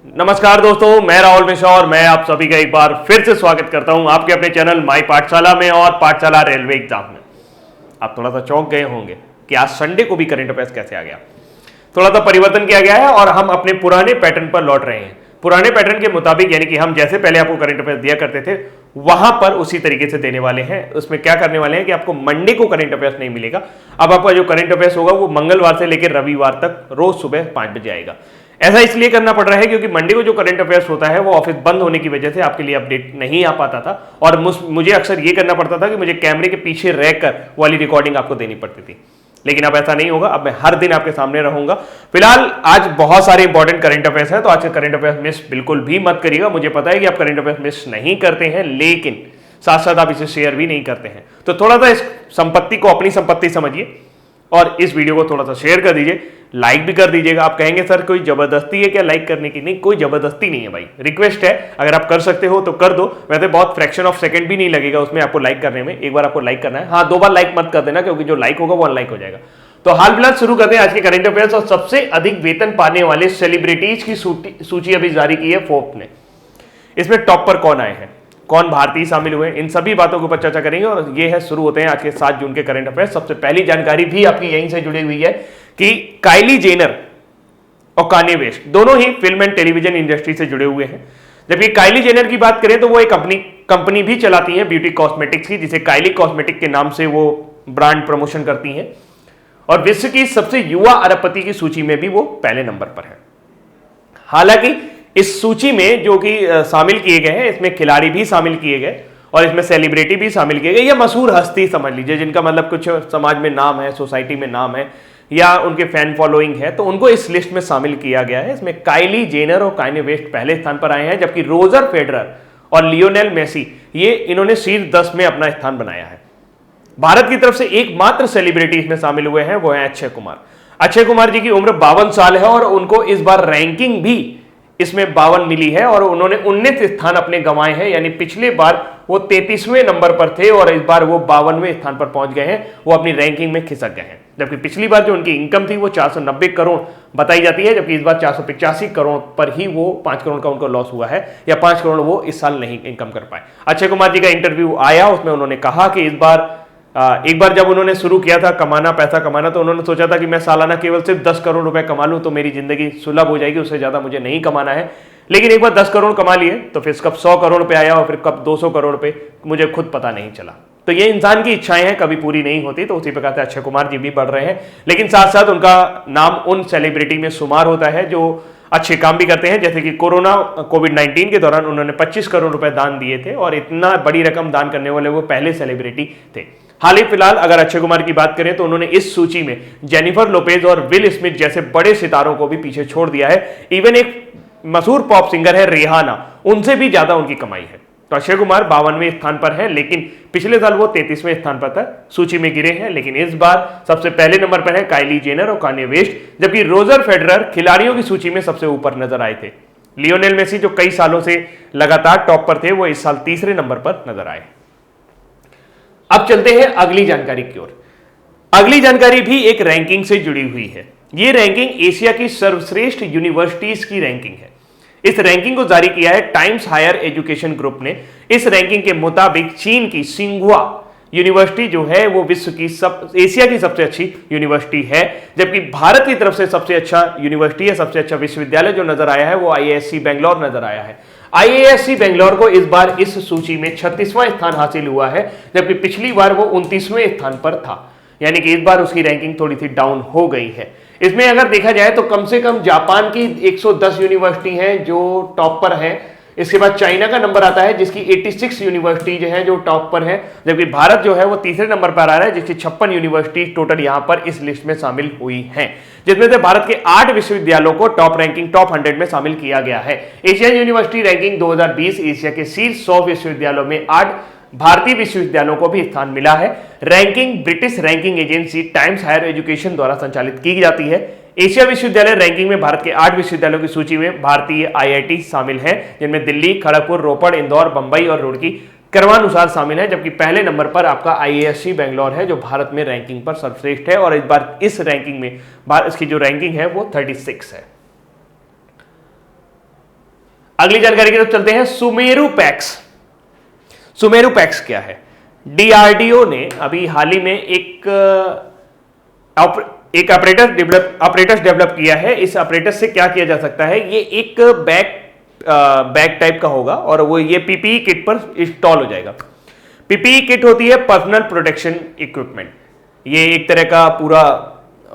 नमस्कार दोस्तों, मैं राहुल मिश्रा और मैं आप सभी का एक बार फिर से स्वागत करता हूं आपके अपने चैनल माई पाठशाला में और पाठशाला रेलवे एग्जाम में। आप थोड़ा सा चौंक गए होंगे कि आज संडे को भी करंट अफेयर्स कैसे आ गया। थोड़ा सा परिवर्तन किया गया है और हम अपने पुराने पैटर्न पर लौट रहे हैं। पुराने पैटर्न के मुताबिक, यानी कि हम जैसे पहले आपको करंट अफेयर्स दिया करते थे वहां पर उसी तरीके से देने वाले हैं। उसमें क्या करने वाले हैं कि आपको मंडे को करंट अफेयर्स नहीं मिलेगा। अब आपका जो करंट अफेयर्स होगा वो मंगलवार से लेकर रविवार तक रोज सुबह 5 बजे आएगा। ऐसा इसलिए करना पड़ रहा है क्योंकि मंडे को जो करंट अफेयर्स होता है वो ऑफिस बंद होने की वजह से आपके लिए अपडेट नहीं आ पाता था और मुझे अक्सर ये करना पड़ता था कि मुझे कैमरे के पीछे रहकर वाली रिकॉर्डिंग आपको देनी पड़ती थी। लेकिन अब ऐसा नहीं होगा, अब मैं हर दिन आपके सामने रहूंगा। फिलहाल आज बहुत सारे इंपॉर्टेंट करंट अफेयर्स हैं, तो आज के करंट अफेयर्स मिस बिल्कुल भी मत करिएगा। मुझे पता है कि आप करंट अफेयर्स मिस नहीं करते हैं, लेकिन साथ साथ आप इसे शेयर भी नहीं करते हैं। तो थोड़ा सा इस संपत्ति को अपनी संपत्ति समझिए और इस वीडियो को थोड़ा सा शेयर कर दीजिए, लाइक भी कर दीजिएगा। आप कहेंगे सर कोई जबरदस्ती है क्या लाइक करने की? नहीं, कोई जबरदस्ती नहीं है भाई, रिक्वेस्ट है। अगर आप कर सकते हो तो कर दो। वैसे बहुत फ्रैक्शन ऑफ सेकंड भी नहीं लगेगा उसमें आपको लाइक करने में। एक बार आपको लाइक करना है, हाँ 2 बार लाइक मत कर देना क्योंकि जो लाइक होगा वो अनलाइक हो जाएगा। तो हाल फिलहाल शुरू करते हैं आज के करंट अफेयर्स। और सबसे अधिक वेतन पाने वाले सेलिब्रिटीज की सूची अभी जारी की है फोर्ब्स ने। इसमें टॉप पर कौन आए हैं, कौन भारतीय शामिल हुए, इन सभी बातों के ऊपर चर्चा करेंगे। और ये है, शुरू होते हैं आज के 7 जून के करंट अफेयर्स। सबसे पहली जानकारी भी आपकी यहीं से जुड़ी हुई है कि काइली जेनर और कान्ये वेस्ट दोनों ही फिल्म एंड टेलीविजन इंडस्ट्री से जुड़े हुए हैं। जबकि काइली जेनर की बात करें तो वो एक अपनी कंपनी भी चलाती है ब्यूटी कॉस्मेटिक्स की, जिसे काइली कॉस्मेटिक के नाम से वो ब्रांड प्रमोशन करती हैं। और विश्व की सबसे युवा अरबपति की सूची में भी वो पहले नंबर पर है। हालांकि इस सूची में जो कि शामिल किए गए हैं, इसमें खिलाड़ी भी शामिल किए गए और इसमें सेलिब्रिटी भी शामिल किए गए, या मशहूर हस्ती समझ लीजिए, जिनका मतलब कुछ समाज में नाम है, सोसाइटी में नाम है या उनके फैन फॉलोइंग है, तो उनको इस लिस्ट में शामिल किया गया है। इसमें काइली जेनर और कान्ये वेस्ट पहले स्थान पर आए हैं, जबकि रोजर फेडरर और लियोनेल मेसी ये इन्होंने शीर्ष 10 में अपना स्थान बनाया है। भारत की तरफ से एकमात्र सेलिब्रिटी इसमें शामिल हुए हैं, वो है अक्षय कुमार। अक्षय कुमार जी की उम्र 52 साल है और उनको इस बार रैंकिंग भी इसमें 52 मिली है और उन्होंने 19 स्थान अपने गंवाए हैं। यानी पिछले बार वो 33वें नंबर पर थे और इस बार वो 52वें स्थान पर पहुंच गए हैं। वो अपनी रैंकिंग में खिसक गए हैं। जबकि पिछली बार जो उनकी इनकम थी वो 490 करोड़ बताई जाती है, जबकि इस बार 485 करोड़ पर ही वो 5 करोड़ का उनको लॉस हुआ है, या 5 करोड़ वो इस साल नहीं इनकम कर पाए। अक्षय कुमार जी का इंटरव्यू आया, उसमें उन्होंने कहा कि इस बार एक बार जब उन्होंने शुरू किया था कमाना, पैसा कमाना, तो उन्होंने सोचा था कि मैं सालाना केवल सिर्फ 10 करोड़ रुपए कमा लूं तो मेरी जिंदगी सुलभ हो जाएगी, उससे ज्यादा मुझे नहीं कमाना है। लेकिन एक बार 10 करोड़ कमा लिए तो फिर कब 100 करोड़ पे आया और फिर कब 200 करोड़ पे, मुझे खुद पता नहीं चला। तो ये इंसान की इच्छाएं हैं, कभी पूरी नहीं होती। तो उसी प्रकार से अक्षय कुमार जी भी बढ़ रहे हैं, लेकिन साथ साथ उनका नाम उन सेलिब्रिटी में शुमार होता है जो अच्छे काम भी करते हैं। जैसे कि कोविड-19 के दौरान उन्होंने 25 करोड़ रुपए दान दिए थे और इतना बड़ी रकम दान करने वाले वो पहले सेलिब्रिटी थे। हाल ही फिलहाल अगर अक्षय कुमार की बात करें तो उन्होंने इस सूची में जेनिफर लोपेज और विल स्मिथ जैसे बड़े सितारों को भी पीछे छोड़ दिया है। इवन एक मशहूर पॉप सिंगर है रिहाना, उनसे भी ज्यादा उनकी कमाई है। तो अक्षय कुमार 52वें स्थान पर है, लेकिन पिछले साल वो 33वें स्थान पर था, सूची में गिरे हैं। लेकिन इस बार सबसे पहले नंबर पर है काइली जेनर और कान्ये वेस्ट, जबकि रोजर फेडरर खिलाड़ियों की सूची में सबसे ऊपर नजर आए थे। लियोनेल मेसी जो कई सालों से लगातार टॉप पर थे, वो इस साल तीसरे नंबर पर नजर आए। अब चलते हैं अगली जानकारी की ओर। अगली जानकारी भी एक रैंकिंग से जुड़ी हुई है। यह रैंकिंग एशिया की सर्वश्रेष्ठ यूनिवर्सिटीज की रैंकिंग है। इस रैंकिंग को जारी किया है टाइम्स हायर एजुकेशन ग्रुप ने। इस रैंकिंग के मुताबिक चीन की सिंघुआ यूनिवर्सिटी जो है वो विश्व की एशिया की सबसे अच्छी यूनिवर्सिटी है, जबकि भारत की तरफ से सबसे अच्छा यूनिवर्सिटी है, सबसे अच्छा विश्वविद्यालय जो नजर आया है वो आईआईएससी बेंगलोर नजर आया है। आईआईएससी बेंगलोर को इस बार इस सूची में 36वां स्थान हासिल हुआ है, जबकि पिछली बार वो 29वें स्थान पर था। यानी कि इस बार उसकी रैंकिंग थोड़ी सी डाउन हो गई है। इसमें अगर देखा जाए तो कम से कम जापान की 110 यूनिवर्सिटी हैं जो टॉप पर है। इसके बाद चाइना का नंबर आता है जिसकी 86 यूनिवर्सिटीज हैं जो टॉप पर है, जबकि भारत जो है वो तीसरे नंबर पर आ रहा है जिसकी 56 यूनिवर्सिटी टोटल यहां पर इस लिस्ट में शामिल हुई हैं, जिसमें से भारत के 8 विश्वविद्यालयों को टॉप रैंकिंग टॉप 100 में शामिल किया गया है। एशियन यूनिवर्सिटी रैंकिंग 2020 एशिया के शीर्ष 100 विश्वविद्यालयों में 8 भारतीय विश्वविद्यालयों को भी स्थान मिला है। Ranking British ranking agency Times Higher Education द्वारा संचालित की जाती है। एशिया विश्वविद्यालय रैंकिंग में भारत के 8 विश्वविद्यालयों की सूची में भारतीय आईआईटी शामिल हैं, जिनमें दिल्ली, खड़गपुर, रोपड़, इंदौर, बंबई और रुड़की क्रमानुसार शामिल है। जबकि पहले नंबर पर आपका आईआईएससी बेंगलोर है जो भारत में रैंकिंग पर सर्वश्रेष्ठ है और इस बार इस रैंकिंग में इसकी जो रैंकिंग है वो 36 है। अगली जानकारी की तरफ चलते हैं। सुमेरु पैक्स। सुमेरु पैक्स क्या है? डीआरडीओ ने अभी हाल ही में एक ऑपरेटस डेवलप किया है। इस ऑपरेटस से क्या किया जा सकता है? ये एक बैग टाइप का होगा और वो ये पीपीई किट पर इंस्टॉल हो जाएगा। पीपीई किट होती है पर्सनल प्रोटेक्शन इक्विपमेंट। ये एक तरह का पूरा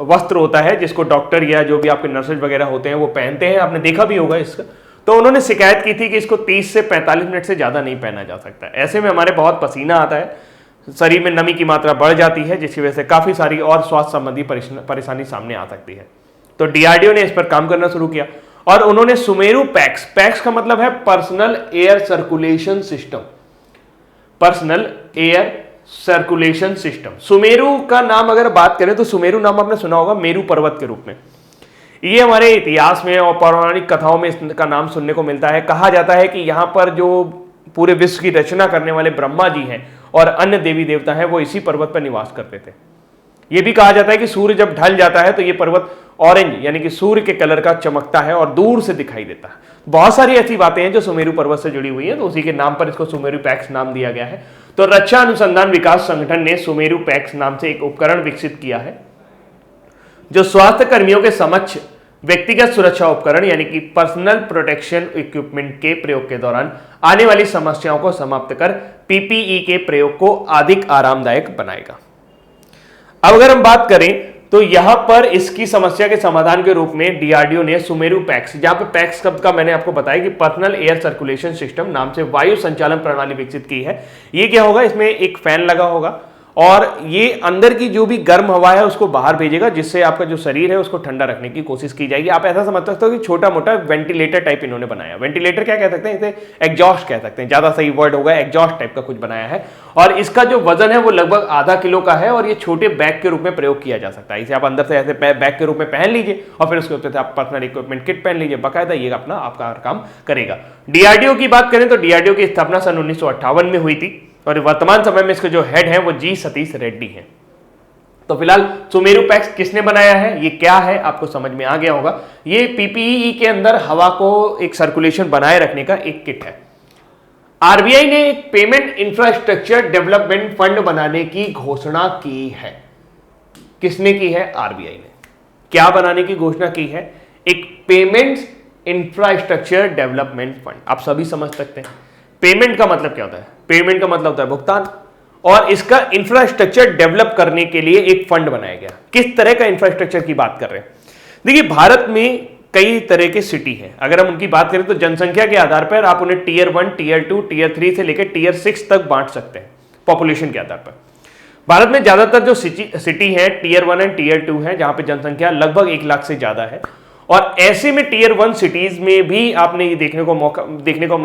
वस्त्र होता है जिसको डॉक्टर या जो भी आपके नर्सेज वगैरह होते हैं वो पहनते हैं। आपने देखा भी होगा इसका। तो उन्होंने शिकायत की थी कि इसको 30 से 45 मिनट से ज़्यादा नहीं पहना जा सकता। ऐसे में हमारे बहुत पसीना आता है, शरीर में नमी की मात्रा बढ़ जाती है, जिसकी वजह से काफ़ी सारी और स्वास्थ्य संबंधी परेशानी सामने आ सकती है। तो डीआरडीओ ने इस पर काम करना शुरू किया और उन्होंने सुमेरु पैक्स, पैक्स का मतलब है personal air circulation system, personal air circulation system. Sumeru का नाम अगर बात करें तो सुमेरु नाम आपने सुना होगा मेरू पर्वत के रूप में। ये हमारे इतिहास में और पौराणिक कथाओं में इसका नाम सुनने को मिलता है। कहा जाता है कि यहाँ पर जो पूरे विश्व की रचना करने वाले ब्रह्मा जी हैं और अन्य देवी देवता हैं वो इसी पर्वत पर निवास करते थे। ये भी कहा जाता है कि सूर्य जब ढल जाता है तो ये पर्वत ऑरेंज यानी कि सूर्य के कलर का चमकता है और दूर से दिखाई देता है। बहुत सारी ऐसी बातें हैं जो सुमेरु पर्वत से जुड़ी हुई हैं, तो उसी के नाम पर इसको सुमेरु पैक्स नाम दिया गया है। तो रक्षा अनुसंधान विकास संगठन ने सुमेरु पैक्स नाम से एक उपकरण विकसित किया है जो स्वास्थ्य कर्मियों के समक्ष व्यक्तिगत सुरक्षा उपकरण यानी कि पर्सनल प्रोटेक्शन इक्विपमेंट के प्रयोग के दौरान आने वाली समस्याओं को समाप्त कर पीपीई के प्रयोग को अधिक आरामदायक बनाएगा। अब अगर हम बात करें तो यहां पर इसकी समस्या के समाधान के रूप में डीआरडीओ ने सुमेरु पैक्स, जहां पे पैक्स शब्द का मैंने आपको बताया कि पर्सनल एयर सर्कुलेशन सिस्टम नाम से वायु संचालन प्रणाली विकसित की है। ये क्या होगा? इसमें एक फैन लगा होगा और ये अंदर की जो भी गर्म हवा है उसको बाहर भेजेगा, जिससे आपका जो शरीर है उसको ठंडा रखने की कोशिश की जाएगी। आप ऐसा समझ सकते हो कि छोटा मोटा वेंटिलेटर टाइप इन्होंने बनाया। वेंटिलेटर क्या कह सकते हैं? इसे एग्जॉस्ट कह सकते हैं, ज्यादा सही वर्ड होगा, एग्जॉस्ट टाइप का कुछ बनाया है। और इसका जो वजन है वो लगभग आधा किलो का है और ये छोटे बैग के रूप में प्रयोग किया जा सकता है। इसे आप अंदर से ऐसे बैग के रूप में पहन लीजिए और फिर उसके ऊपर आप पर्सनल इक्विपमेंट किट पहन लीजिए, बाकायदा ये अपना आपका काम करेगा। डीआरडीओ की बात करें तो डीआरडीओ की स्थापना सन 1958 में हुई थी और वर्तमान समय में इसके जो हेड हैं वो जी सतीश रेड्डी हैं। तो फिलहाल सुमेरु पैक्स किसने बनाया है, ये क्या है, आपको समझ में आ गया होगा। ये पीपीई के अंदर हवा को एक सर्कुलेशन बनाए रखने का एक किट है। आरबीआई ने एक पेमेंट इंफ्रास्ट्रक्चर डेवलपमेंट फंड बनाने की घोषणा की है। किसने की है? आरबीआई ने। क्या बनाने की घोषणा की है? एक पेमेंट इंफ्रास्ट्रक्चर डेवलपमेंट फंड। आप सभी समझ सकते हैं पेमेंट का मतलब क्या होता है। पेमेंट का मतलब होता है भुगतान, और इसका इंफ्रास्ट्रक्चर डेवलप करने के लिए एक फंड बनाया गया। किस तरह का इंफ्रास्ट्रक्चर की बात कर रहे हैं? देखिए, भारत में कई तरह के सिटी हैं। अगर हम उनकी बात करें तो जनसंख्या के आधार पर आप उन्हें टीयर 1, टीयर 2, टीयर 3 से लेकर टीयर 6 तक बांट सकते हैं पॉपुलेशन के आधार पर। भारत में ज्यादातर जो सिटी है टीयर 1 एंड टीयर 2 है, जहां पे जनसंख्या लगभग 1 लाख से ज्यादा है। और ऐसे में टीयर 1 सिटीज में भी आपने ये देखने को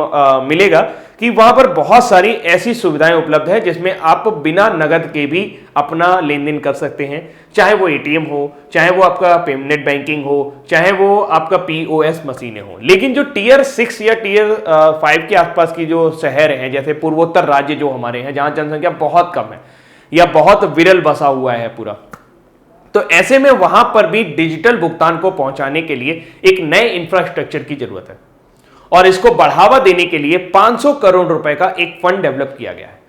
मिलेगा कि वहां पर बहुत सारी ऐसी सुविधाएं उपलब्ध है जिसमें आप बिना नगद के भी अपना लेन देन कर सकते हैं। चाहे वो एटीएम हो, चाहे वो आपका नेट बैंकिंग हो, चाहे वो आपका पीओएस मशीनें हो। लेकिन जो टीयर 6 या टीयर 5 के आसपास की जो शहर हैं, जैसे पूर्वोत्तर राज्य जो हमारे हैं, जहां जनसंख्या बहुत कम है या बहुत विरल बसा हुआ है पूरा, तो ऐसे में वहां पर भी डिजिटल भुगतान को पहुंचाने के लिए एक नए इंफ्रास्ट्रक्चर की जरूरत है और इसको बढ़ावा देने के लिए 500 करोड़ रुपए का एक फंड डेवलप किया गया है।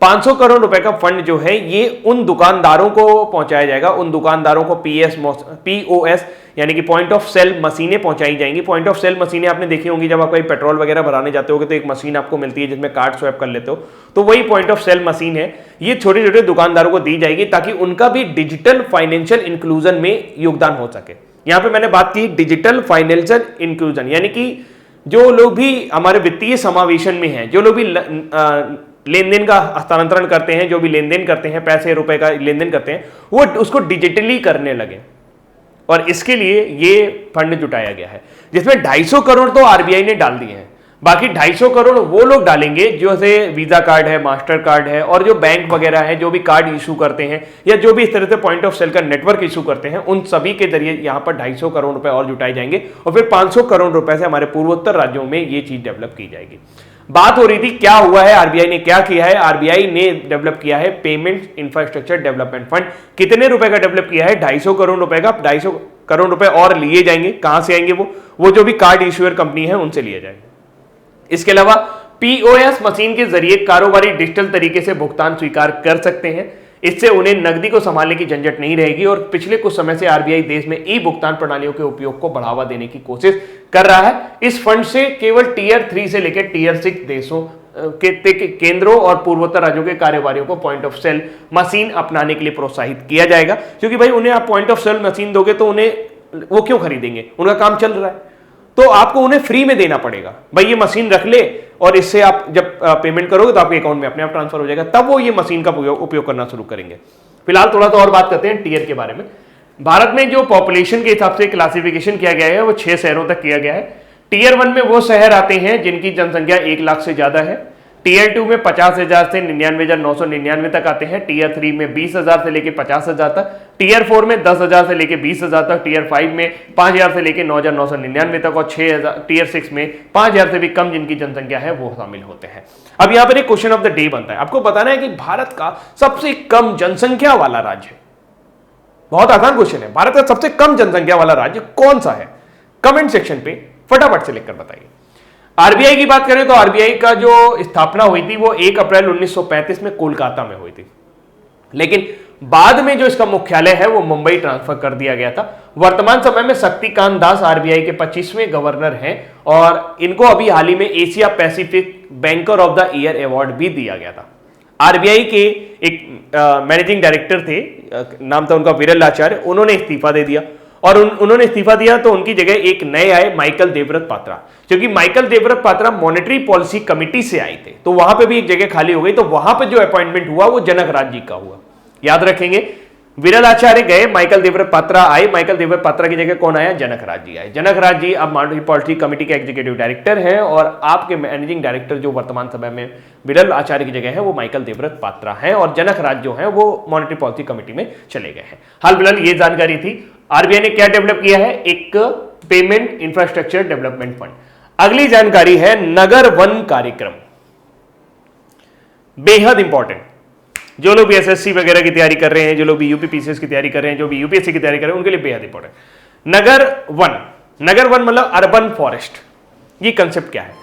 500 करोड़ रुपए का फंड जो है ये उन दुकानदारों को पहुंचाया जाएगा। उन दुकानदारों को पीओएस यानी कि पॉइंट ऑफ सेल मशीनें पहुंचाई जाएंगी। पॉइंट ऑफ सेल मशीनें आपने देखी होंगी, जब आप कहीं पेट्रोल वगैरह भराने जाते होगे तो एक मशीन आपको मिलती है जिसमें कार्ड स्वैप कर लेते हो, तो वही पॉइंट ऑफ सेल मशीन है। ये छोटे छोटे दुकानदारों को दी जाएगी ताकि उनका भी डिजिटल फाइनेंशियल इंक्लूजन में योगदान हो सके। यहां पर मैंने बात की डिजिटल फाइनेंशियल इंक्लूजन, यानी कि जो लोग भी हमारे वित्तीय समावेशन में हैं, जो लोग भी लेन देन का हस्तांतरण करते हैं, जो भी लेन देन करते हैं, पैसे रुपए का लेन देन करते हैं, वो उसको डिजिटली करने लगे। और इसके लिए ये फंड जुटाया गया है जिसमें 250 करोड़ तो आरबीआई ने डाल दिए हैं। बाकी 250 करोड़ वो लोग डालेंगे जो से वीजा कार्ड है, मास्टर कार्ड है और जो बैंक वगैरह है, जो भी कार्ड इशू करते हैं या जो भी इस तरह से पॉइंट ऑफ सेल का नेटवर्क इशू करते हैं, उन सभी के जरिए यहां पर 250 करोड़ रुपए और जुटाए जाएंगे और फिर 500 करोड़ रुपए से हमारे पूर्वोत्तर राज्यों में ये चीज डेवलप की जाएगी। बात हो रही थी क्या हुआ है, आरबीआई ने क्या किया है। आरबीआई ने डेवलप किया है पेमेंट इंफ्रास्ट्रक्चर डेवलपमेंट फंड। कितने रुपए का डेवलप किया है? 250 करोड़ रुपए का। 250 करोड़ रुपए और लिए जाएंगे। कहां से आएंगे? वो जो भी कार्ड इश्यूअर कंपनी है उनसे लिए जाएंगे। इसके अलावा पीओएस मशीन के जरिए कारोबारी डिजिटल तरीके से भुगतान स्वीकार कर सकते हैं। इससे उन्हें नकदी को संभालने की झंझट नहीं रहेगी और पिछले कुछ समय से आरबीआई देश में ई भुगतान प्रणालियों के उपयोग को बढ़ावा देने की कोशिश कर रहा है। इस फंड से केवल टीयर 3 से लेकर टीयर 6 देशों के केंद्रों और पूर्वोत्तर राज्यों के कारोबारियों को पॉइंट ऑफ सेल मशीन अपनाने के लिए प्रोत्साहित किया जाएगा, क्योंकि भाई उन्हें आप पॉइंट ऑफ सेल मशीन दोगे तो उन्हें वो क्यों खरीदेंगे, उनका काम चल रहा है, तो आपको उन्हें फ्री में देना पड़ेगा। भाई ये मशीन रख ले और इससे आप जब पेमेंट करोगे तो आपके अकाउंट में अपने आप ट्रांसफर हो जाएगा, तब वो ये मशीन का उपयोग करना शुरू करेंगे। फिलहाल थोड़ा सा और बात करते हैं टीयर के बारे में। भारत में जो पॉपुलेशन के हिसाब से क्लासिफिकेशन किया गया है वो 6 शहरों तक किया गया है। टीयर 1 में वो शहर आते हैं जिनकी जनसंख्या 1 लाख से ज्यादा है। टीयर 2 में 50,000 से 99,999 तक आते हैं। टीयर 3 में 20,000 से लेकर 50,000 तक। टीयर 4 में 10,000 से लेकर 20,000 तक। टीयर 5 में 5,000 से लेकर 9,999 तक और 6,000 टीयर 6 में 5,000 से भी कम जिनकी जनसंख्या है वो शामिल होते हैं। अब यहां पर एक क्वेश्चन ऑफ द डे बनता है, आपको बताना है कि भारत का सबसे कम जनसंख्या वाला राज्य, बहुत आसान क्वेश्चन है, भारत का सबसे कम जनसंख्या वाला राज्य कौन सा है? कमेंट सेक्शन पे फटाफट से लिखकर बताइए। आरबीआई की बात करें तो आरबीआई का जो स्थापना हुई थी वो 1 अप्रैल 1935 में कोलकाता में हुई थी, लेकिन बाद में जो इसका मुख्यालय है वो मुंबई ट्रांसफर कर दिया गया था। वर्तमान समय में शक्तिकांत दास आरबीआई के 25वें गवर्नर हैं और इनको अभी हाल ही में Asia Pacific banker of the year award भी दिया गया था। आरबीआई के एक मैनेजिंग डायरेक्टर थे, नाम था उनका विरल आचार्य, उन्होंने इस्तीफा दे दिया और उन्होंने इस्तीफा दिया तो उनकी जगह एक नए आए माइकल देवव्रत पात्रा, क्योंकि Michael Devvrat Patra monetary policy committee से आए थे, तो वहां पे भी एक जगह खाली हो गई, तो वहां पे जो अपॉइंटमेंट हुआ वो जनक राज जी का हुआ। याद रखेंगे, विरल आचार्य गए, माइकल देवव्रत पात्रा आए, माइकल देवव्रत पात्रा की जगह कौन आया? जनक राज जी आए। जनक राज जी अब मॉनेटरी पॉलिसी कमेटी के एग्जीक्यूटिव डायरेक्टर हैं और आपके मैनेजिंग डायरेक्टर जो वर्तमान समय में विरल आचार्य की जगह है वो माइकल देवव्रत पात्रा हैं और जनक राज जो है वो मॉनेटरी पॉलिसी कमेटी में चले गए हैं। हाल फिलहाल ये जानकारी थी। आरबीआई ने क्या डेवलप किया है? एक पेमेंट इंफ्रास्ट्रक्चर डेवलपमेंट फंड। अगली जानकारी है नगर वन कार्यक्रम, बेहद इंपॉर्टेंट। जो लोग भी एसएससी वगैरह की तैयारी कर रहे हैं, जो लोग भी यूपीपीसीएस की तैयारी कर रहे हैं, जो भी यूपीएससी की तैयारी कर रहे हैं, उनके लिए बेहद इंपॉर्टेंट। नगर वन, नगर वन मतलब अर्बन फॉरेस्ट। ये कंसेप्ट क्या है?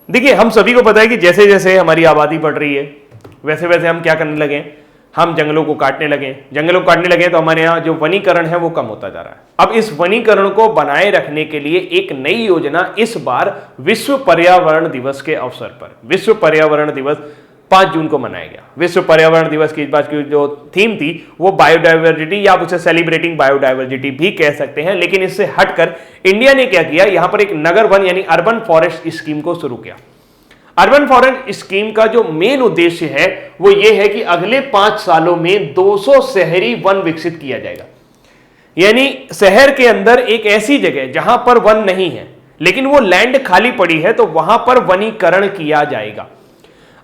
देखिए, हम सभी को पता है कि जैसे जैसे हमारी आबादी बढ़ रही है वैसे वैसे हम क्या करने लगे, हम जंगलों को काटने लगे। जंगलों को काटने लगे तो हमारे यहाँ जो वनीकरण है वो कम होता जा रहा है। अब इस वनीकरण को बनाए रखने के लिए एक नई योजना इस बार विश्व पर्यावरण दिवस के अवसर पर, विश्व पर्यावरण दिवस 5 जून को मनाया गया। विश्व पर्यावरण दिवस की इस बार की जो थीम थी वो बायोडाइवर्सिटी, या आप उसे सेलिब्रेटिंग बायोडाइवर्सिटी भी कह सकते हैं, लेकिन इससे हटकर इंडिया ने क्या किया, यहां पर एक नगर वन यानी अर्बन फॉरेस्ट स्कीम को शुरू किया। अर्बन फॉरेस्ट स्कीम का जो मेन उद्देश्य है वो ये है कि अगले 5 सालों में 200 शहरी वन विकसित किया जाएगा। यानी शहर के अंदर एक ऐसी जगह जहां पर वन नहीं है लेकिन वो लैंड खाली पड़ी है, तो वहां पर वनीकरण किया जाएगा।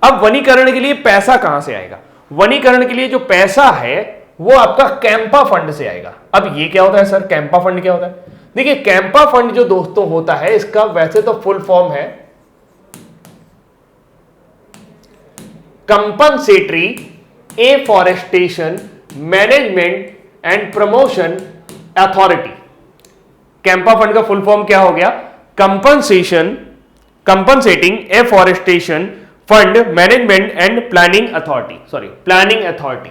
अब वनीकरण के लिए पैसा कहां से आएगा? वनीकरण के लिए जो पैसा है वो आपका कैंपा फंड से आएगा। अब ये क्या होता है सर, कैंपा फंड क्या होता है? देखिए, कैंपा फंड जो दोस्तों होता है इसका वैसे तो फुल फॉर्म है compensatory afforestation management and promotion authority. CAMPA fund का फुल फॉर्म क्या हो गया? Compensating afforestation fund management and planning authority, sorry planning authority.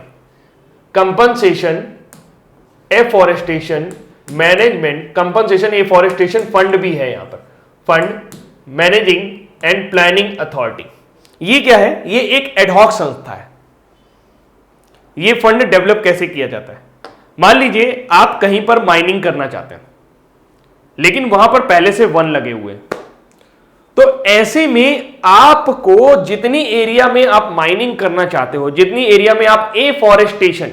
Compensation afforestation management, compensation afforestation fund भी है यहां पर, fund managing and planning authority. ये क्या है? ये एक एडहॉक संस्था है। ये फंड डेवलप कैसे किया जाता है? मान लीजिए आप कहीं पर माइनिंग करना चाहते हैं लेकिन वहां पर पहले से वन लगे हुए, तो ऐसे में आपको जितनी एरिया में आप माइनिंग करना चाहते हो, जितनी एरिया में आप एफॉरेस्टेशन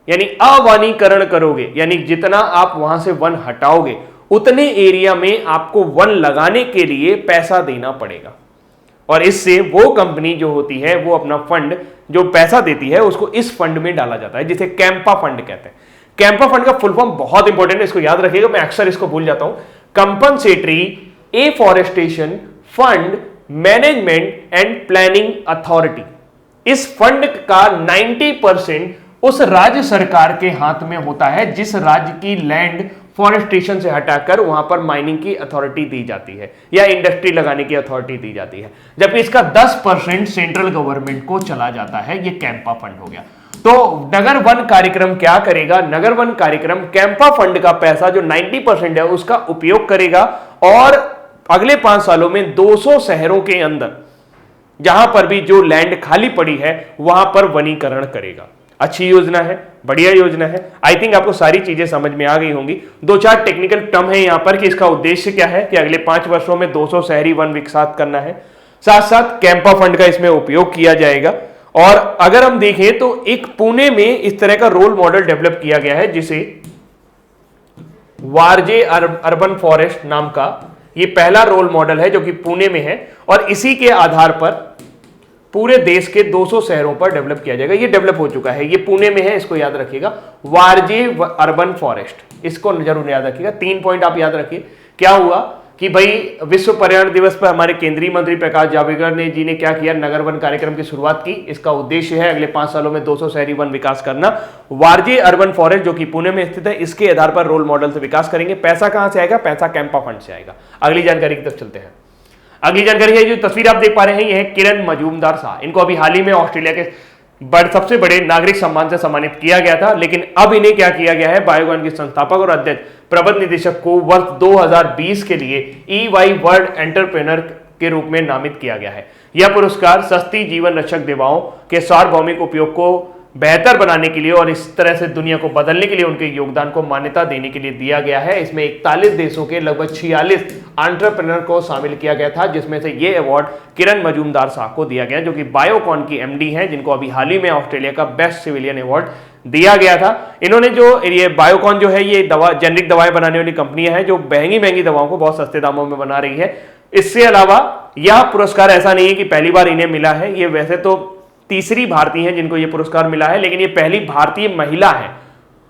यानी अवनीकरण करोगे, यानी जितना आप वहां से वन हटाओगे उतने एरिया में आपको वन लगाने के लिए पैसा देना पड़ेगा। और इससे वो कंपनी जो होती है वो अपना फंड जो पैसा देती है उसको इस फंड में डाला जाता है, जिसे कैंपा फंड कहते हैं। कैंपा फंड का फुल फॉर्म बहुत इंपॉर्टेंट है, इसको याद रखिएगा, मैं अक्सर इसको भूल जाता हूं। Compensatory afforestation fund management and planning authority. इस फंड का 90% उस राज्य सरकार के हाथ में होता है जिस राज्य की लैंड फॉरेस्टेशन से हटाकर वहां पर माइनिंग की अथॉरिटी दी जाती है या इंडस्ट्री लगाने की अथॉरिटी दी जाती है, जबकि इसका 10% सेंट्रल गवर्नमेंट को चला जाता है। ये कैंपा फंड हो गया। तो नगर वन कार्यक्रम क्या करेगा? नगर वन कार्यक्रम कैंपा फंड का पैसा जो 90% है उसका उपयोग करेगा और अगले 5 सालों में 200 शहरों के अंदर जहां पर भी जो लैंड खाली पड़ी है वहां पर वनीकरण करेगा। अच्छी योजना है, बढ़िया योजना है। आई थिंक आपको सारी चीजें समझ में आ गई होंगी। 2-4 टेक्निकल टर्म है यहां पर कि इसका उद्देश्य क्या है कि अगले 5 वर्षों में 200 शहरी वन विकसित करना है, साथ साथ कैंपा फंड का इसमें उपयोग किया जाएगा। और अगर हम देखें तो एक पुणे में इस तरह का रोल मॉडल डेवलप किया गया है जिसे वारजे अर्बन फॉरेस्ट नाम का ये पहला रोल मॉडल है जो कि पुणे में है और इसी के आधार पर पूरे देश के 200 शहरों पर डेवलप किया जाएगा। ये डेवलप हो चुका है, ये पुणे में है, इसको याद रखिएगा, वारजे अर्बन फॉरेस्ट, इसको जरूर याद रखिएगा। 3 पॉइंट आप याद रखिए। क्या हुआ कि भाई विश्व पर्यावरण दिवस पर हमारे केंद्रीय मंत्री प्रकाश जावड़ेकर जी ने क्या किया? नगर वन कार्यक्रम की शुरुआत की। इसका उद्देश्य है अगले 5 सालों में 200 शहरी वन विकास करना। वारजे अर्बन फॉरेस्ट जो कि पुणे में स्थित है, इसके आधार पर रोल मॉडल से विकास करेंगे। पैसा कहां से आएगा? पैसा कैंपा फंड से आएगा। अगली जानकारी की तरफ चलते हैं। अगली जानकारी है, जो तस्वीर आप देख पा रहे हैं, यह है किरण मजूमदार शाह। इनको अभी हाल ही में ऑस्ट्रेलिया के सबसे बड़े नागरिक सम्मान से सम्मानित किया गया था, लेकिन अब इन्हें क्या किया गया है? बायोगॉन के संस्थापक और अध्यक्ष प्रबंध निदेशक को वर्ष 2020 के लिए EY वर्ल्ड एंटरप्रेन्योर के रूप में नामित किया गया है। यह पुरस्कार सस्ती जीवन रक्षक दवाओं के सार्वभौमिक उपयोग को बेहतर बनाने के लिए और इस तरह से दुनिया को बदलने के लिए उनके योगदान को मान्यता देने के लिए दिया गया है। इसमें 41 देशों के लगभग 46 एंटरप्रेन्योर को शामिल किया गया था, जिसमें से ये अवार्ड किरण मजूमदार शाह को दिया गया, जो कि बायोकॉन की MD हैं, जिनको अभी हाल ही में ऑस्ट्रेलिया का बेस्ट सिविलियन अवार्ड दिया गया था। इन्होंने जो ये बायोकॉन जो है, ये दवा जेनरिक दवाएं बनाने वाली कंपनियां हैं जो महंगी दवाओं को बहुत सस्ते दामों में बना रही है। इससे अलावा यह पुरस्कार ऐसा नहीं है कि पहली बार इन्हें मिला है, ये वैसे तो तीसरी भारतीय हैं जिनको यह पुरस्कार मिला है, लेकिन ये पहली भारतीय महिला है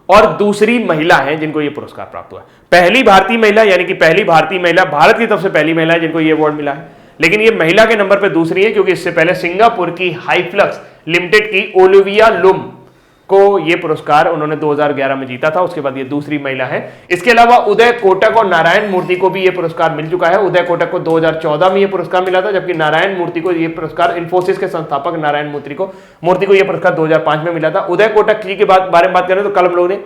और दूसरी महिला है जिनको यह पुरस्कार प्राप्त हुआ है। पहली भारतीय महिला यानी कि पहली भारतीय महिला, भारत की तरफ से पहली महिला है जिनको यह अवार्ड मिला है, लेकिन ये महिला के नंबर पे दूसरी है, क्योंकि इससे पहले सिंगापुर की हाईफ्लक्स लिमिटेड की ओलिविया लुम को ये पुरस्कार उन्होंने 2011 में जीता था। उसके बाद ये दूसरी महिला है। इसके अलावा उदय कोटक और नारायण मूर्ति को भी ये पुरस्कार मिल चुका है। उदय कोटक को 2014 में ये पुरस्कार मिला था, जबकि नारायण मूर्ति को ये पुरस्कार, इन्फोसिस के संस्थापक नारायण मूर्ति को ये पुरस्कार 2005 में मिला था। उदय कोटक जी के बारे में बात करें तो कल हम लोगों ने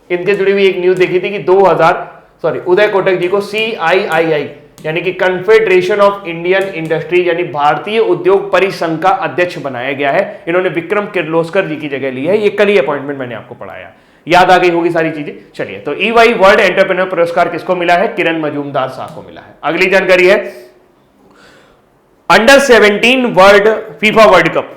इनके जुड़ी हुई एक न्यूज देखी थी कि उदय कोटक जी को CII यानी कि कन्फेडरेशन ऑफ इंडियन इंडस्ट्री यानी भारतीय उद्योग परिसंघ का अध्यक्ष बनाया गया है। इन्होंने विक्रम किर्लोस्कर जी की जगह ली है। ये कल ही अपॉइंटमेंट मैंने आपको पढ़ाया, याद आ गई होगी सारी चीजें। चलिए, तो EY वर्ल्ड एंटरप्रेन्योर पुरस्कार किसको मिला है? किरण मजूमदार शाह को मिला है। अगली जानकारी है, under 17 world FIFA world cup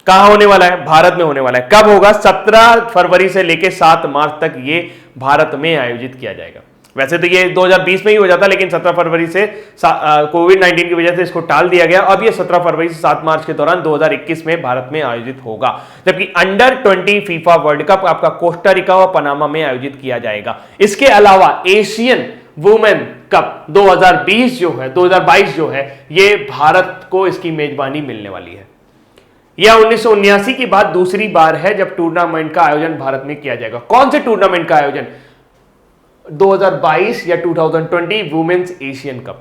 कहां होने वाला है? भारत में होने वाला है। कब होगा? 17 फरवरी से लेकर 7 मार्च तक ये भारत में आयोजित किया जाएगा। वैसे तो ये 2020 में ही हो जाता, लेकिन 17 फरवरी से कोविड-19 की वजह से इसको टाल दिया गया। अब ये 17 फरवरी से 7 मार्च के दौरान 2021 में भारत में आयोजित होगा। जबकि अंडर 20 फीफा वर्ल्ड कप आपका कोस्टा रिका और पनामा में आयोजित किया जाएगा। इसके अलावा एशियन वुमेन कप 2022 जो है ये भारत को इसकी मेजबानी मिलने वाली है। यह 1979 के बाद दूसरी बार है जब टूर्नामेंट का आयोजन भारत में किया जाएगा। कौन से टूर्नामेंट का आयोजन? 2022 या 2020 वुमेन्स एशियन कप।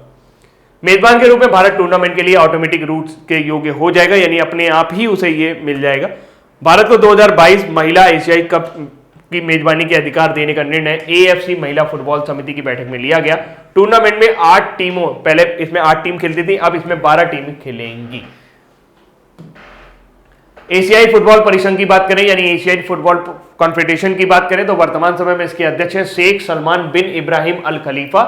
मेजबान के रूप में भारत टूर्नामेंट के लिए ऑटोमेटिक रूट के योग्य हो जाएगा, यानी अपने आप ही उसे ये मिल जाएगा। भारत को 2022 महिला एशियाई कप की मेजबानी के अधिकार देने का निर्णय AFC महिला फुटबॉल समिति की बैठक में लिया गया। टूर्नामेंट में 8 टीमों, पहले इसमें 8 टीम खेलती थी, अब इसमें 12 टीम खेलेंगी। एशियाई फुटबॉल परिसंघ की बात करें यानी एशियाई फुटबॉल कॉन्फेडरेशन की बात करें तो वर्तमान समय में इसके अध्यक्ष हैं शेख सलमान बिन इब्राहिम अल खलीफा।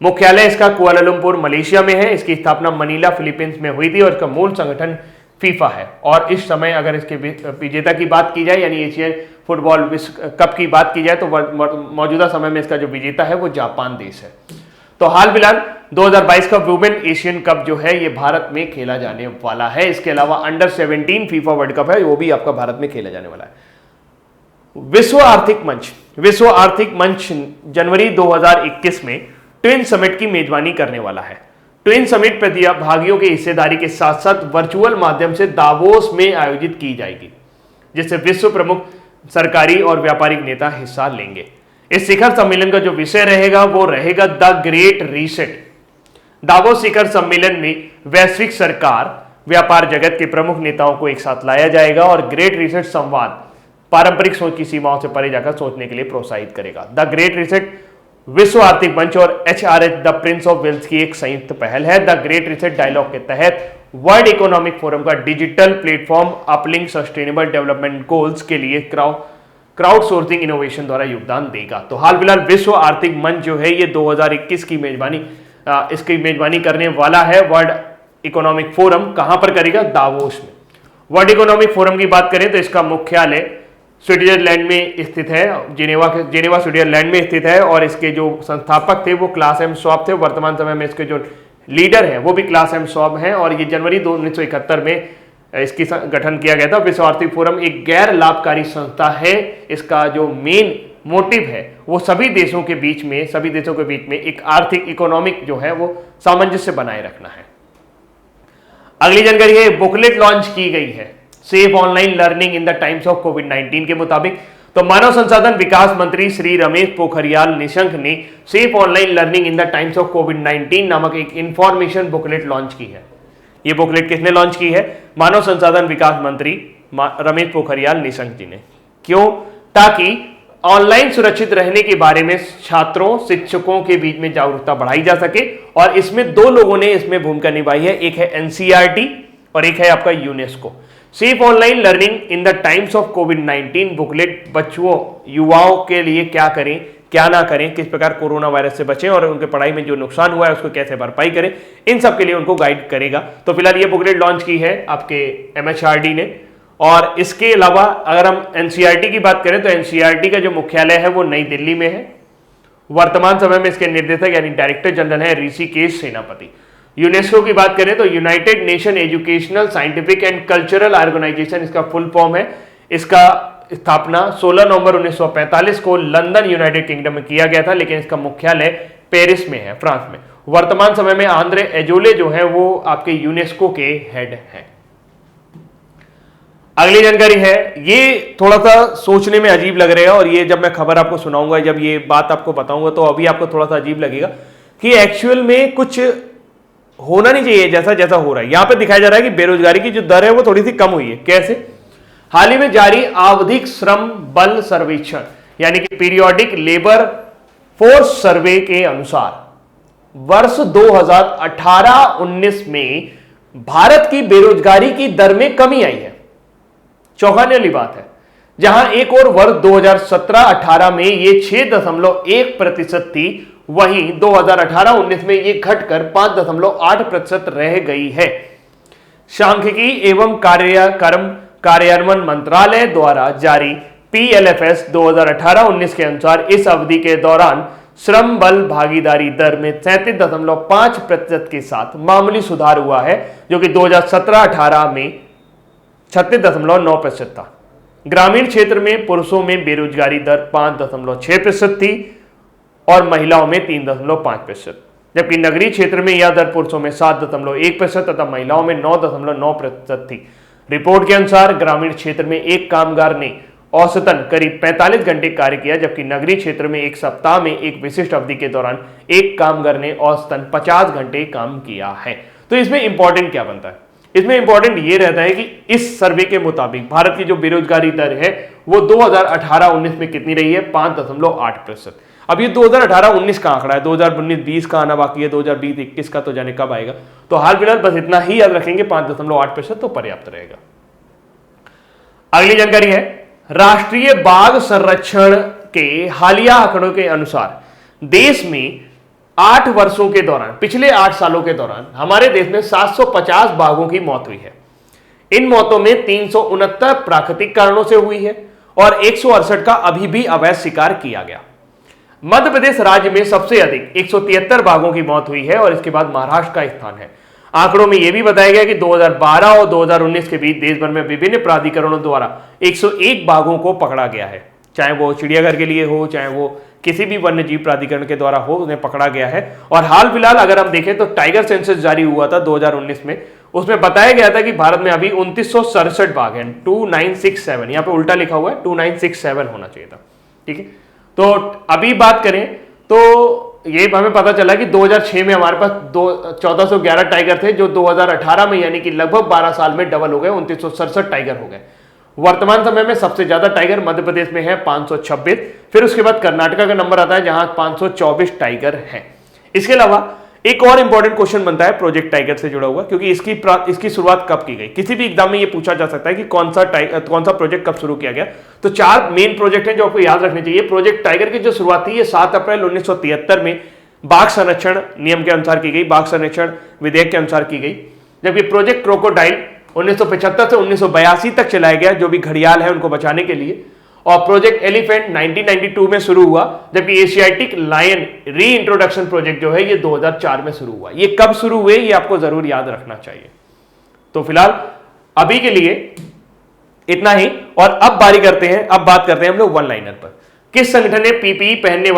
मुख्यालय इसका कुआलालंपुर मलेशिया में है। इसकी स्थापना मनीला फिलीपींस में हुई थी और इसका मूल संगठन फीफा है। और इस समय अगर इसके विजेता की बात की जाए यानी एशियाई फुटबॉल विश्व कप की बात की जाए तो मौजूदा समय में इसका जो विजेता है वो जापान देश है। तो हाल फिलहाल 2022 का वुमेन एशियन कप जो है ये भारत में खेला जाने वाला है। इसके अलावा अंडर 17 फीफा वर्ल्ड कप है, वो भी आपका भारत में खेला जाने वाला है। विश्व आर्थिक मंच जनवरी 2021 में ट्विन समिट की मेजबानी करने वाला है। ट्विन समिट प्रतिभागियों की हिस्सेदारी के साथ साथ वर्चुअल माध्यम से दावोस में आयोजित की जाएगी, जिससे विश्व प्रमुख सरकारी और व्यापारिक नेता हिस्सा लेंगे। इस शिखर सम्मेलन का जो विषय रहेगा वो रहेगा द ग्रेट रीसेट। दावोस शिखर सम्मेलन में वैश्विक सरकार व्यापार जगत के प्रमुख नेताओं को एक साथ लाया जाएगा और ग्रेट रीसेट संवाद पारंपरिक सोच की सीमाओं से परे जाकर सोचने के लिए प्रोत्साहित करेगा। द ग्रेट रीसेट विश्व आर्थिक मंच और HRH the Prince of wealth की एक संयुक्त पहल है। द ग्रेट रीसेट डायलॉग के तहत वर्ल्ड इकोनॉमिक फोरम का digital platform uplink sustainable development goals के लिए क्राउड सोर्सिंग इनोवेशन द्वारा योगदान देगा। तो हाल फिलहाल विश्व आर्थिक मंच जो है ये 2021 की इसकी मेजबानी करने वाला है। वर्ल्ड इकोनॉमिक फोरम कहां पर करेगा? दावोस में। वर्ल्ड इकोनॉमिक फोरम की बात करें तो इसका मुख्यालय स्विट्जरलैंड में स्थित है, जेनेवा स्विट्जरलैंड में स्थित है और इसके जो संस्थापक थे वो क्लास एम श्वाब थे। वर्तमान समय में इसके जो लीडर हैं वो भी क्लास एम श्वाब हैं और ये जनवरी 1971 में इसकी गठन किया गया था। विश्व आर्थिक फोरम एक गैर लाभकारी संस्था है। इसका जो मेन मोटिव है वो सभी देशों के बीच में एक आर्थिक इकोनॉमिक जो है वो सामंजस्य बनाए रखना है। अगली जानकारी है, बुकलेट लॉन्च की गई है safe online learning in the times of कोविड-19 के मुताबिक। तो मानव संसाधन विकास मंत्री श्री रमेश पोखरियाल निशंक ने safe online learning in the times of कोविड-19 नामक एक इंफॉर्मेशन बुकलेट लॉन्च की है। ये बुकलेट किसने लॉन्च की है? मानव संसाधन विकास मंत्री रमेश पोखरियाल निशंक जी ने। क्यों? ताकि ऑनलाइन सुरक्षित रहने के बारे में छात्रों शिक्षकों के बीच में जागरूकता बढ़ाई जा सके और इसमें दो लोगों ने इसमें भूमिका निभाई है, एक है NCERT और एक है आपका UNESCO. Safe online learning in the times of covid booklet बच्चों युवाओं के लिए क्या करें क्या ना करें, किस प्रकार कोरोना वायरस से बचें और उनके पढ़ाई में जो नुकसान हुआ है उसको कैसे भरपाई करें, इन सब के लिए उनको गाइड करेगा। तो फिलहाल ये बुकलेट लॉन्च की है आपके MHRD ने। और इसके अलावा अगर हम NCERT की बात करें तो NCERT का जो मुख्यालय है वो नई दिल्ली में है। वर्तमान समय में इसके निर्देशक यानी डायरेक्टर जनरल है ऋषिकेश सेनापति। यूनेस्को की बात करें तो United Nation Educational Scientific and Cultural Organization इसका फुल फॉर्म है। इसका स्थापना 16 नवंबर 1945 को लंदन यूनाइटेड किंगडम में किया गया था, लेकिन इसका मुख्यालय पेरिस में है, फ्रांस में। वर्तमान समय में आंद्रे एजोले जो है वो आपके यूनेस्को के हेड हैं। अगली जानकारी है, ये थोड़ा सा सोचने में अजीब लग रहा है और ये जब मैं खबर आपको सुनाऊंगा, जब ये बात आपको बताऊंगा तो अभी आपको थोड़ा सा अजीब लगेगा कि एक्चुअल में कुछ होना नहीं चाहिए जैसा जैसा हो रहा है। यहां पे दिखाया जा रहा है कि बेरोजगारी की जो दर है वो थोड़ी सी कम हुई है। कैसे? हाल ही में जारी आवधिक श्रम बल सर्वेक्षण यानी कि पीरियोडिक लेबर फोर्स सर्वे के अनुसार वर्ष 2018-19 में भारत की बेरोजगारी की दर में कमी आई है। चौंकाने वाली बात है। जहां एक और वर्ष 2017-18 में ये 6.1% थी, वहीं 2018-19 में ये घटकर 5.8% रह गई है। सांख्यिकी एवं कार्यान्वयन मंत्रालय द्वारा जारी PLFS 2018-19 के अनुसार इस अवधि के दौरान श्रम बल भागीदारी दर में 37.5% के साथ मामूली सुधार हुआ है, जो कि 2017-18 में 36.9% था। ग्रामीण क्षेत्र में पुरुषों में बेरोजगारी दर 5.6% थी और महिलाओं में 3.5%, जबकि नगरीय क्षेत्र में यह दर पुरुषों में 7.1% तथा महिलाओं में 9.9% थी। रिपोर्ट के अनुसार ग्रामीण क्षेत्र में एक कामगार ने औसतन करीब 45 घंटे कार्य किया, जबकि नगरीय क्षेत्र में एक सप्ताह में एक विशिष्ट अवधि के दौरान एक कामगार ने औसतन 50 घंटे काम किया है। तो इसमें इंपॉर्टेंट क्या बनता है? इसमें इंपॉर्टेंट ये रहता है कि इस सर्वे के मुताबिक भारत की जो बेरोजगारी दर है वो 2018-19 में कितनी रही है? 5.8%। अब ये 2018-19 का आंकड़ा है, 2019-20 का आना बाकी है, 2020-21 का तो जाने कब आएगा। तो हाल फिलहाल बस इतना ही याद रखेंगे, 5.8% तो पर्याप्त रहेगा। अगली जानकारी है, राष्ट्रीय बाघ संरक्षण के हालिया आंकड़ों के अनुसार देश में 8 वर्षों के दौरान, पिछले 8 सालों के दौरान हमारे देश में 750 बाघों की मौत हुई है। इन मौतों में 369 प्राकृतिक कारणों से हुई है और 168 का अभी भी अवैध शिकार किया गया। मध्य प्रदेश राज्य में सबसे अधिक 173 बाघों की मौत हुई है और इसके बाद महाराष्ट्र का स्थान है। आंकड़ों में यह भी बताया गया कि 2012 और 2019 के बीच देश भर में विभिन्न प्राधिकरणों द्वारा 101 बाघों को पकड़ा गया है, चाहे वो चिड़ियाघर के लिए हो, चाहे वो किसी भी वन्य जीव प्राधिकरण के द्वारा हो, उन्हें पकड़ा गया है। और हाल फिलहाल अगर हम देखें तो टाइगर सेंसस जारी हुआ था 2019 में, उसमें बताया गया था कि भारत में अभी 2967 बाघ हैं, 2967, यहाँ पे उल्टा लिखा हुआ है, 2967 होना चाहिए था, ठीक है। तो अभी बात करें तो ये हमें पता चला कि 2006 में हमारे पास 1411 टाइगर थे, जो 2018 में यानी कि लगभग 12 साल में डबल हो गए, 2967 टाइगर हो गए। वर्तमान समय में सबसे ज्यादा टाइगर मध्य प्रदेश में है 526, फिर उसके बाद कर्नाटका का नंबर आता है जहां 524 टाइगर हैं। इसके अलावा एक और इंपॉर्टेंट क्वेश्चन बनता है प्रोजेक्ट टाइगर से जुड़ा हुआ, क्योंकि इसकी शुरुआत कब की गई। किसी भी एग्जाम में ये पूछा जा सकता है कि कौन सा प्रोजेक्ट कब शुरू किया गया। तो 4 मेन प्रोजेक्ट हैं जो आपको याद रखने चाहिए। प्रोजेक्ट टाइगर की जो शुरुआत थी ये 7 अप्रैल 1973 में बाघ संरक्षण नियम के अनुसार की गई, बाघ संरक्षण विधेयक के अनुसार की गई। जबकि प्रोजेक्ट क्रोकोडाइल 1975 से 1982 तक चलाया गया, जो भी घड़ियाल है उनको बचाने के लिए। और प्रोजेक्ट एलिफेंट 1992 में शुरू हुआ, जबकि एशियाटिक लायन री इंट्रोडक्शन प्रोजेक्ट जो है ये 2004 में शुरू हुआ। ये कब शुरू हुए ये आपको जरूर याद रखना चाहिए। तो फिलहाल अभी के लिए इतना ही, और अब बात करते हैं हम लोग वन लाइनर पर। किस संगठन ने पीपीई पहनने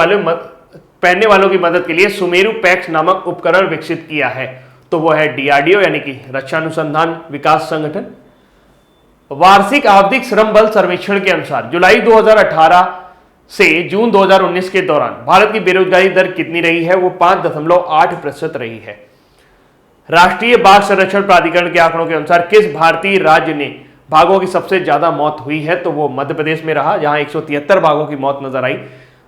वालों की मदद के लिए सुमेरु पैक्स नामक उपकरण विकसित किया है? तो वो है डीआरडीओ यानी कि रक्षा अनुसंधान विकास संगठन। वार्षिक आवधिक श्रम बल सर्वेक्षण के अनुसार जुलाई 2018 से जून 2019 के दौरान भारत की बेरोजगारी दर कितनी रही है? वो 5.8% रही है। राष्ट्रीय बाघ संरक्षण प्राधिकरण के आंकड़ों के अनुसार किस भारतीय राज्य ने बाघों की सबसे ज्यादा मौत हुई है? तो वो मध्य प्रदेश में रहा, जहां 173 बाघों की मौत नजर आई।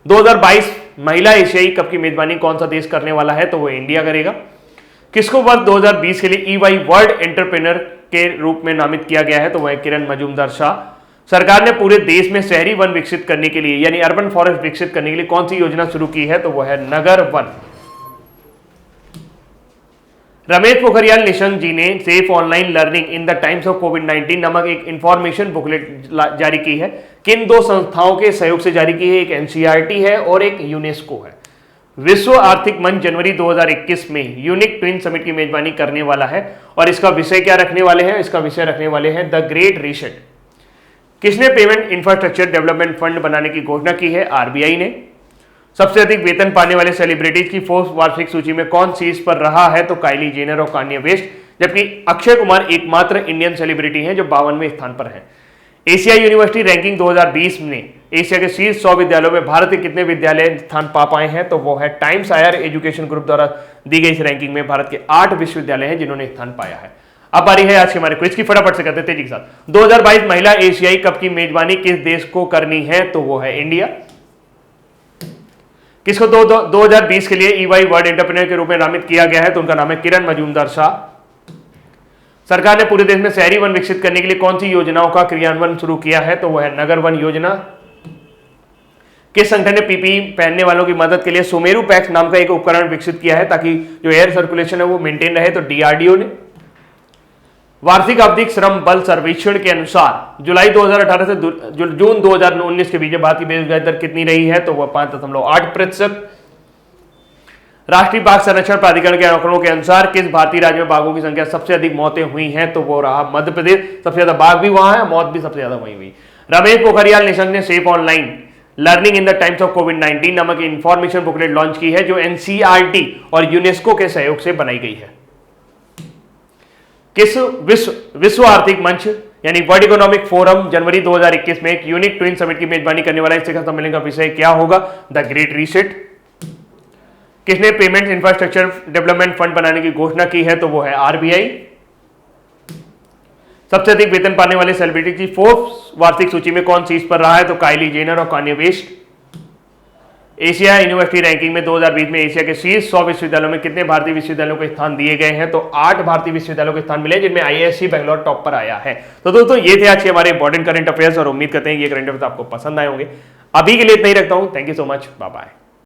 2022 महिला एशियाई कप की मेजबानी कौन सा देश करने वाला है? तो वो इंडिया करेगा। किसको वर्ष 2020 के लिए ईवाई वर्ल्ड एंटरप्रेन्योर के रूप में नामित किया गया है? तो वह किरण मजूमदार शाह। सरकार ने पूरे देश में शहरी वन विकसित करने के लिए यानी अर्बन फॉरेस्ट विकसित करने के लिए कौन सी योजना शुरू की है? तो वह है नगर वन। रमेश पोखरियाल निशंक जी ने safe online learning in the times of कोविड-19 नामक एक इंफॉर्मेशन बुकलेट जारी की है। किन 2 संस्थाओं के सहयोग से जारी की है? एक एनसीईआरटी है और एक यूनेस्को है। विश्व आर्थिक मंच जनवरी 2021 में यूनिक ट्विन समिट की मेजबानी करने वाला है, और इसका विषय क्या रखने वाले हैं? इसका विषय रखने वाले हैं द ग्रेट रीसेट। किसने पेमेंट इंफ्रास्ट्रक्चर डेवलपमेंट फंड बनाने की घोषणा की है? आरबीआई ने। सबसे अधिक वेतन पाने वाले सेलिब्रिटीज की फोर्ब्स वार्षिक सूची में कौन शीर्ष पर रहा है? तो काइली जेनर और कान्ये वेस्ट, जबकि अक्षय कुमार एकमात्र इंडियन सेलिब्रिटी हैं जो 52वें स्थान पर हैं। एशिया यूनिवर्सिटी रैंकिंग 2020 में एशिया के शीर्ष 100 विद्यालयों में भारत के कितने विद्यालय स्थान पा पाए हैं? तो वो है टाइम्स हायर एजुकेशन ग्रुप द्वारा दी गई इस रैंकिंग में भारत के 8 विश्वविद्यालय हैं जिन्होंने स्थान पाया है। अब बारी है आज के हमारे क्विज की, फटाफट से करते तेजी के साथ। 2022 महिला एशियाई कप की मेजबानी किस देश को करनी है? तो वो है इंडिया। किसको 2020 के लिए ईवाई वर्ल्ड एंटरप्रेन्योर के रूप में नामित किया गया है? तो उनका नाम है किरण मजूमदार शाह। सरकार ने पूरे देश में शहरी वन विकसित करने के लिए कौन सी योजनाओं का क्रियान्वयन शुरू किया है? तो वह है नगर वन योजना। किस संगठन ने पीपीई पहनने वालों की मदद के लिए सुमेरु पैक्स नाम का एक उपकरण विकसित किया है ताकि जो एयर सर्कुलेशन है वो मेंटेन रहे? तो डीआरडीओ ने। वार्षिक आवधिक श्रम बल सर्वेक्षण के अनुसार जुलाई 2018 से जून 2019 के बीच भारत की बेरोजगारी दर कितनी रही है? तो वह 5.8%। राष्ट्रीय बाघ संरक्षण प्राधिकरण के आंकड़ों के अनुसार किस भारतीय राज्य में बाघों की संख्या सबसे अधिक मौतें हुई हैं? तो वो रहा मध्य प्रदेश। सबसे ज्यादा बाघ भी वहां है, मौत भी सबसे ज्यादा वहीं हुई। रमेश पोखरियाल निशंक ने safe online learning in the times of कोविड-19 नामक इंफॉर्मेशन बुकलेट लॉन्च की है जो एनसीईआरटी और यूनेस्को के सहयोग से बनाई गई है। किस विश्व आर्थिक मंच यानी वर्ल्ड इकोनॉमिक फोरम जनवरी 2021 में एक यूनिक ट्विन समिट की मेजबानी करने वाला इस शिखर सम्मेलन का विषय क्या होगा? The great reset. किसने पेमेंट इंफ्रास्ट्रक्चर डेवलपमेंट फंड बनाने की घोषणा की है? तो वो है आरबीआई। सबसे अधिक वेतन पाने वाले सेलिब्रिटी की फोर्ब्स वार्षिक सूची में कौन शीर्ष पर रहा है? तो काइली जेनर और Kanye West. Asia university ranking में 2020 में एशिया के शीर्ष 100 विश्वविद्यालयों में कितने भारतीय विश्वविद्यालयों को स्थान दिए गए हैं? तो 8 भारतीय विश्वविद्यालयों को स्थान मिले जिनमें आईआईएससी बैंगलोर टॉप पर आया है। तो दोस्तों ये थे आज के हमारे इंपॉर्टेंट करंट अफेयर्स और उम्मीद करते हैं ये करंट अफेयर्स आपको पसंद आए होंगे। अभी के लिए इतना ही रखता हूं। Thank you so much, bye bye.